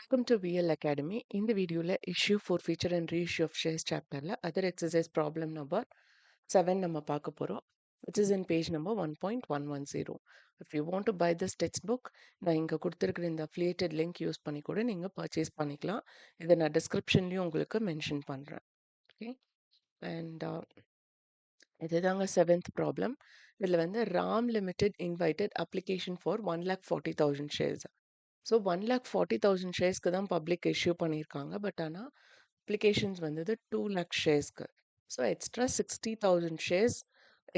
Welcome to VL Academy. இந்த வீடியோல issue for feature and reissue of shares chapterல other exercise problem number 7 நம்ம பார்க்க போறோம், which is in page number 1.110. If you want to buy this textbook, நான் இங்க கொடுத்திருக்கிற இந்த affiliated link யூஸ் பண்ணி கூட நீங்க purchase பண்ணிக்கலாம். இதை நான் descriptionலயும் உங்களுக்கு mention பண்றேன். Okay, and இதுதாங்க 7th problem. இதுல வந்து RAM Limited invited application for 1,40,000 shares. So 1,40,000 ஷேர்ஸ்க்கு தான் பப்ளிக் இஷ்யூ பண்ணியிருக்காங்க. பட் ஆனால் அப்ளிகேஷன்ஸ் வந்தது 2,00,000 ஷேர்ஸ்க்கு. ஸோ எக்ஸ்ட்ரா 60,000 ஷேர்ஸ்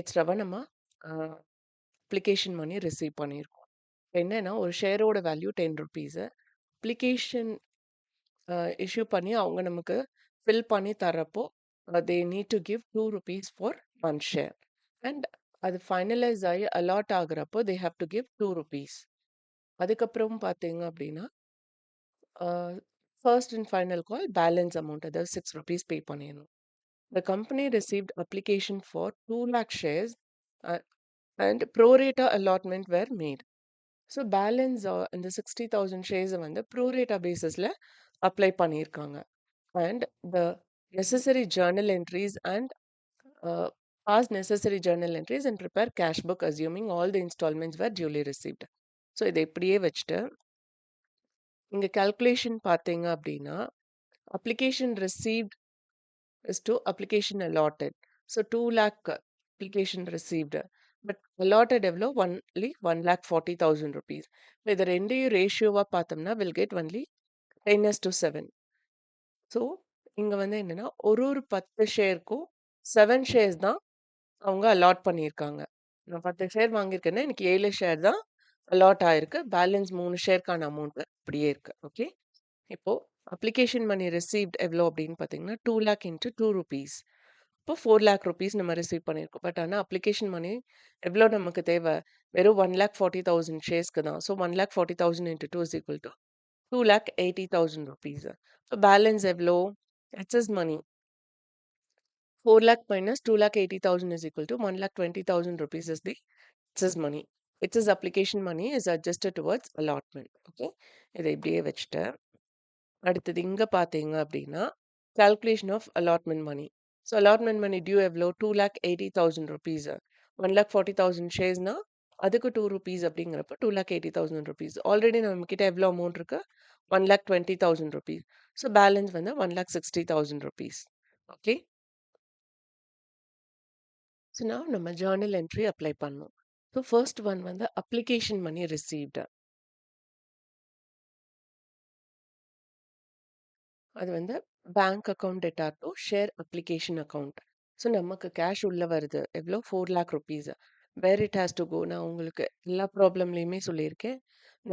எக்ஸ்ட்ராவாக நம்ம அப்ளிகேஷன் பண்ணி ரிசீவ் பண்ணியிருக்கோம். என்னன்னா ஒரு ஷேரோட வேல்யூ 10 ருபீஸு. அப்ளிகேஷன் இஷ்யூ பண்ணி அவங்க நமக்கு ஃபில் பண்ணி தரப்போ they need to give 2 rupees for 1 share. And அது ஃபைனலைஸ் ஆகி அலாட் ஆகுறப்போ they have to give 2 rupees. அதுக்கப்புறம் பார்த்தீங்க அப்படின்னா first and final call balance amount அதாவது 6 ருபீஸ் பே பண்ணிடணும். The company received application for 2 lakh shares uh, and pro rata allotment were made. So balance இந்த 60,000 shares வந்து pro rata basisல apply பண்ணியிருக்காங்க. And the necessary journal entries and pass necessary journal entries and prepare cash book assuming all the installments were duly received. So இதை இப்படியே வச்சுட்டு இங்க calculation பார்த்தீங்க அப்படின்னா application received is to application allotted. So 2 lakh application received. But allotted எவ்வளோ only 1,40,000 rupees. இது ரெண்டையும் ரேஷியோவாக பார்த்தோம்னா will get only 10:7. ஸோ இங்கே வந்து என்னன்னா ஒரு 10 ஷேருக்கும் 7 ஷேர்ஸ் தான் அவங்க அலாட் பண்ணியிருக்காங்க. நான் 10 ஷேர் வாங்கியிருக்கேன்னா எனக்கு 7 ஷேர் தான் அலாட் ஆயிருக்கு. பேலன்ஸ் 3 ஷேருக்கான அமௌண்ட் அப்படியே இருக்கு. ஓகே, இப்போ அப்ளிகேஷன் மணி ரிசீவ்ட் எவ்வளோ அப்படின்னு பார்த்தீங்கன்னா 2 lakh into 2 rupees. இப்போ 4 lakh rupees நம்ம ரிசீவ் பண்ணியிருக்கோம். பட் ஆனால் அப்ளிகேஷன் மணி எவ்வளோ நமக்கு தேவை? வெறும் 1,40,000 ஷேர்ஸ்க்கு தான். So 1,40,000 into 2 is equal to 2,80,000 rupees. So balance எவ்வளோ? Excess money 4 lakh minus 2,80,000 is equal to 1,20,000 rupees is the excess money. Excess application money is adjusted towards allotment. Okay, இதை இப்படியே வச்சுட்டு அடுத்தது இங்க பார்த்தீங்க அப்படின்னா calculation of allotment money. So allotment money due எவ்வளோ? 2,80,000 rupees. 1,40,000 ஷேர்ஸ்னா அதுக்கு 2 rupees அப்படிங்கிறப்ப 2,80,000 rupees. ஆல்ரெடி நம்ம கிட்ட எவ்வளோ அமௌண்ட் இருக்கு? 1,20,000 rupees. ஸோ பேலன்ஸ் வந்து 1,60,000 rupees. ஓகே, ஸோ now நம்ம ஜேர்னல் என்ட்ரி அப்ளை பண்ணணும். ஸோ ஃபர்ஸ்ட் ஒன் வந்து அப்ளிகேஷன் மணி ரிசீவ்டு. அது வந்து bank account debtor to share application account. So நமக்கு கேஷ் உள்ள வருது எவ்வளோ? 4 lakh rupees. Where it has to go, நான் உங்களுக்கு எல்லா ப்ராப்ளம்லையுமே சொல்லியிருக்கேன்.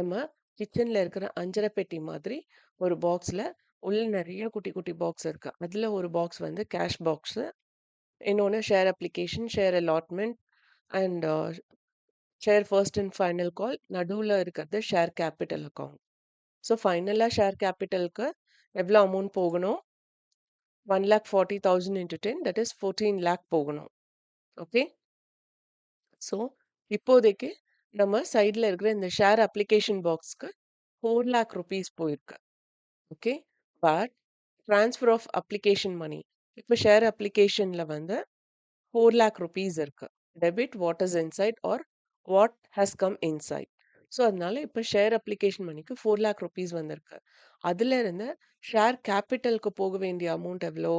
நம்ம கிச்சனில் இருக்கிற அஞ்சரை பெட்டி மாதிரி ஒரு பாக்ஸில் உள்ள நிறைய குட்டி குட்டி பாக்ஸ் இருக்கு. அதில் ஒரு பாக்ஸ் வந்து கேஷ் பாக்ஸு, இன்னொன்று share application, share allotment and share first and final கால். நடுவில் இருக்கிறது ஷேர் கேபிட்டல் அக்கவுண்ட். ஸோ ஃபைனலாக ஷேர் கேபிட்டலுக்கு எவ்வளோ அமௌண்ட் போகணும்? 1,40,000 into 10, that is 14 lakh போகணும். ஓகே, ஸோ இப்போதைக்கு நம்ம சைடில் இருக்கிற இந்த ஷேர் அப்ளிகேஷன் பாக்ஸ்க்கு 4 lakh rupees போயிருக்கு. Okay, but transfer of application money இப்போ ஷேர் அப்ளிகேஷனில் வந்து 4 lakh rupees இருக்கு. Debit what is inside or what has come inside. So அதனால இப்போ ஷேர் அப்ளிகேஷன் மணிக்கு 4 lakh rupees வந்திருக்கு. அதுல இருந்து ஷேர் கேபிட்டலுக்கு போக வேண்டிய அமௌண்ட் எவ்வளோ?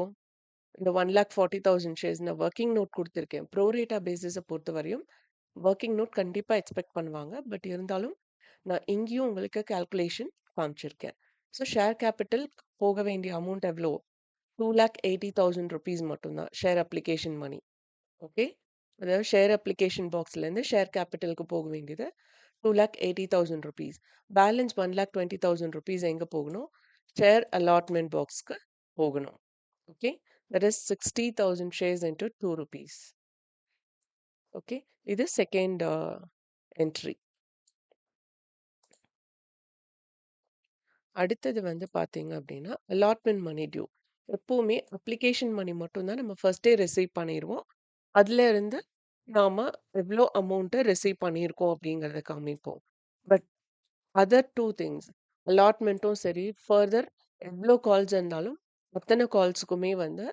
இந்த 1,40,000 ஷேர்ஸ் நான் ஒர்க்கிங் நோட் கொடுத்துருக்கேன். ப்ரோரேட்டா பேசிஸை பொறுத்த வரையும் ஒர்க்கிங் நோட் கண்டிப்பாக எக்ஸ்பெக்ட் பண்ணுவாங்க. பட் இருந்தாலும் நான் இங்கேயும் உங்களுக்கு கால்குலேஷன் காமிச்சிருக்கேன். ஸோ ஷேர் கேபிட்டல் போக வேண்டிய அமௌண்ட் எவ்வளோ? 2,80,000 rupees மட்டும்தான் ஷேர் அப்ளிகேஷன் மணி. ஓகே, அதாவது ஷேர் அப்ளிகேஷன் பாக்ஸ்லேருந்து ஷேர் கேபிட்டலுக்கு போக வேண்டியது 2,80,000 rupees. பேலன்ஸ் 1,20,000 rupees எங்கே போகணும்? ஷேர் அலாட்மெண்ட் பாக்ஸ்க்கு போகணும். Okay, that is 60,000 shares into 2 rupees. Okay, இது செகண்ட் என்ட்ரி. அடுத்தது வந்து பார்த்தீங்க அப்படின்னா அலாட்மெண்ட் மணி டியூ. எப்பவுமே அப்ளிகேஷன் மணி மட்டும்தான் நம்ம ஃபர்ஸ்டே ரிசீவ் பண்ணிடுவோம். அதுல இருந்து நாம எவ்வளோ அமௌண்ட்டை ரிசீவ் பண்ணியிருக்கோம் அப்படிங்கிறத காமிப்போம். பட் அதர் டூ திங்ஸ், அலாட்மெண்ட்டும் சரி, ஃபர்தர் எவ்ளோ கால்ஸ் இருந்தாலும், அத்தன கால்ஸுக்குமே வந்து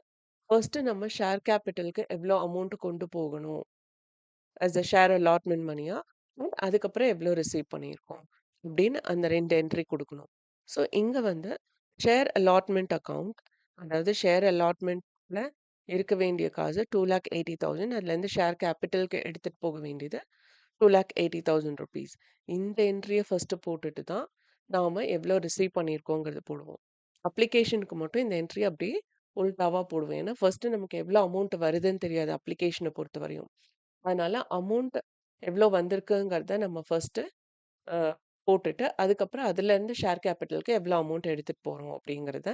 ஃபர்ஸ்ட்டு நம்ம ஷேர் கேப்பிட்டலுக்கு எவ்ளோ அமௌண்ட் கொண்டு போகணும். ஆஸ் அ ஷேர் அலாட்மெண்ட் மணியா, அண்ட் அதுக்கப்புறம் எவ்ளோ ரிசீவ் பண்ணியிருக்கோம். இப்படின்னு அந்த 2 என்ட்ரி குடுக்கணும். ஸோ இங்க வந்து ஷேர் அலாட்மெண்ட் அக்கவுண்ட், அதாவது ஷேர் அலாட்மெண்ட்ல இருக்க வேண்டிய காசு 2,80,000 அதுலேருந்து ஷேர் கேப்பிட்டலுக்கு எடுத்துட்டு போக வேண்டியது ₹2,80,000. இந்த என்ட்ரிய ஃபர்ஸ்ட்டு போட்டுட்டு தான், நாம எவ்ளோ ரிசீவ் பண்ணியிருக்கோங்கிறத போடுவோம். அப்ளிகேஷனுக்கு மட்டும் இந்த என்ட்ரி அப்படியே உல்டாவா போடுவேன். ஏன்னா, ஃபர்ஸ்ட்டு நமக்கு எவ்ளோ அமௌண்ட் வருதுன்னு தெரியாது அப்ளிகேஷன பொறுத்தவரையும். அதனால அமௌண்ட் எவ்ளோ வந்திருக்குங்கிறத நம்ம ஃபர்ஸ்ட்டு அ போட்டுட்டு, அதுக்கப்புறம் அதுலேருந்து ஷேர் கேப்பிட்டலுக்கு எவ்ளோ அமௌண்ட் எடுத்துட்டு போறோம் அப்படிங்கிறத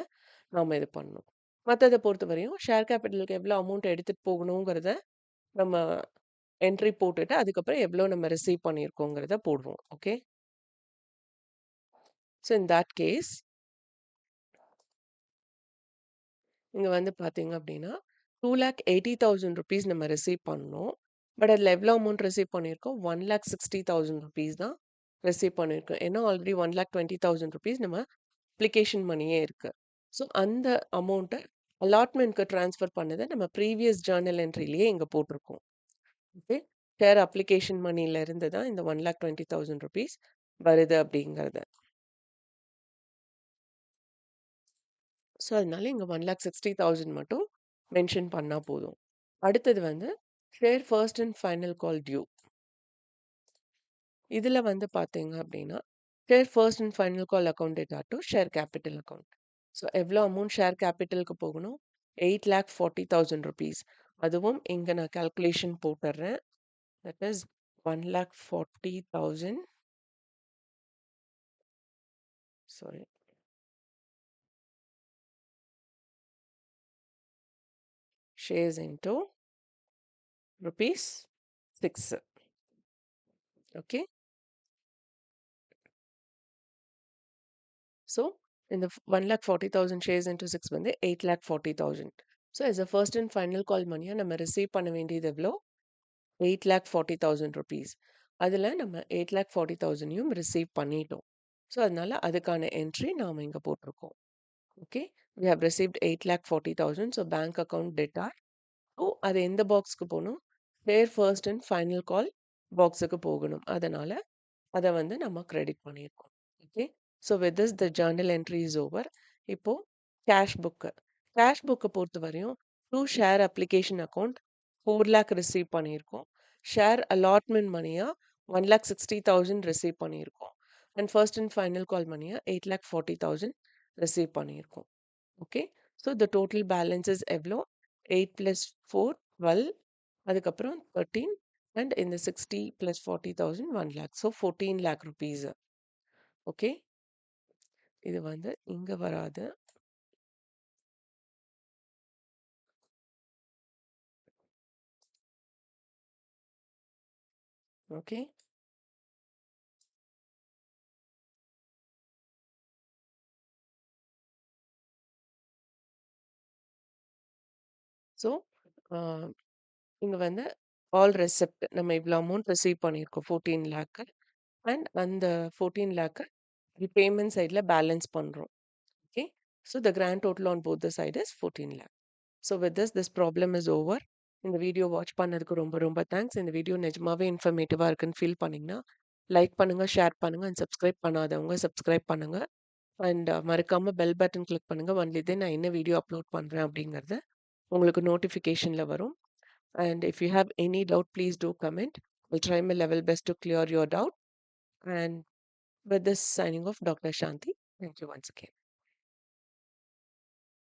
நாம இது பண்ணணும். மத்தத பொறுத்தவரையும் ஷேர் கேப்பிட்டலுக்கு எவ்ளோ அமௌண்ட் எடுத்துட்டு போகணுங்கிறத நம்ம என்ட்ரி போட்டுட்டு, அதுக்கப்புறம் எவ்ளோ நம்ம ரிசீவ் பண்ணியிருக்கோங்கிறத போடுவோம். Okay. So in that case இங்க வந்து பார்த்தீங்க அப்படின்னா, ₹2,80,000 நம்ம ரிசீவ் பண்ணோம். பட் அதில எவ்வளோ அமௌண்ட் ரிசீவ் பண்ணியிருக்கோம்? ₹1,60,000 தான் ரிசீவ் பண்ணியிருக்கோம். ஏன்னா ஆல்ரெடி ₹1,20,000 நம்ம அப்ளிகேஷன் மணியே இருக்கு. ஸோ அந்த அமௌண்ட்ட அலாட்மென்ட்க்கு ட்ரான்ஸ்ஃபர் பண்ணத நம்ம ப்ரீவியஸ் ஜர்னல் என்ட்ரிலயே இங்க போட்டிருக்கோம். ஓகே. ஷேர் அப்ளிகேஷன் மணில இருந்து தான் இந்த ₹1,20,000 வருது அப்படிங்கிறது. ஸோ, அதனால இங்க 1,60,000 மட்டும் மென்ஷன் பண்ணா போதும். அடுத்தது வந்து share first and final call due. இதுல வந்து பார்த்தீங்க அப்படின்னா, share first and final call account data to share capital account. So, எவ்வளோ அமௌண்ட் ஷேர் கேப்பிட்டலுக்கு போகணும்? ₹8,40,000. அதுவும் இங்க நான் கால்குலேஷன் போட்டுர்றேன். That is 1,40,000 sorry shares into rupees 6. Okay. So, in the 1,40,000 shares into 6 வந்து 8,40,000. So, as a first and final call மணியா நம்ம ரிசீவ் பண்ண வேண்டியது எவ்வளோ? ₹8,40,000. அதுல நம்ம 8,40,000யும் ரிசீவ் பண்ணிட்டோம். ஸோ, அதனால அதுக்கான என்ட்ரி நாம இங்க போட்டிருக்கோம். Okay. We have received 8,40,000. So, bank account debtor. So, அது எந்த பாக்ஸ்க்கு போணும்? Share first and final call பாக்ஸுக்கு போகணும். அதனால அத வந்து நம்ம கிரெடிட் பண்ணியிருக்கோம். Okay. So with this the journal entry is over. இப்போ கேஷ் புக்கு. கேஷ் புக்க பொறுத்தவரையும் to share application account 4,00,000 receive பண்ணியிருக்கோம். ஷேர் அலாட்மெண்ட் மணியா 1,60,000 ரிசீவ் பண்ணியிருக்கோம். And first and final call மணியா 8,40,000 ரிசீவ் பண்ணியிருக்கோம். Okay. So the total balance is எவ்வளோ? 8 + 4 12 அதுக்கப்புறம் 13 அண்ட் இந்த 60 + 40,000 1,00,000. So 14,00,000 rupees. ஓகே. இது வந்து இங்க வராது. ஓகே. ஸோ அ இங்க வந்து ஆல் ரெசிப்ட் நம்ம இவ்வளோ அமௌண்ட் ரிசீவ் பண்ணியிருக்கோம் 14,00,000 அண்ட் அந்த 14,00,000 பேமெண்ட் சைட்ல பேலன்ஸ் பண்றோம். Okay. So the grand total on both the side is 14,00,000. So with this problem is over. இந்த வீடியோ வாட்ச் பண்ணதுக்கு ரொம்ப ரொம்ப தேங்க்ஸ். இந்த வீடியோ நிஜமாவே இன்ஃபர்மேட்டிவா இருக்குன்னு ஃபீல் பண்ணீங்கன்னா, லைக் பண்ணுங்க, ஷேர் பண்ணுங்க அண்ட் சப்ஸ்கிரைப் பண்ணாதவங்க சப்ஸ்கிரைப் பண்ணுங்க. அண்ட் மறக்காம பெல் பட்டன் கிளிக் பண்ணுங்க. ஒன்லி தென் நான் என்ன வீடியோ அப்லோட் பண்றேன் அப்படிங்கிறது உங்களுக்கு நோட்டிஃபிகேஷன்ல வரும். And if you have any doubt, please do comment. I'll try my level best to clear your doubt. And with this signing off, Dr. Shanti. Thank you once again.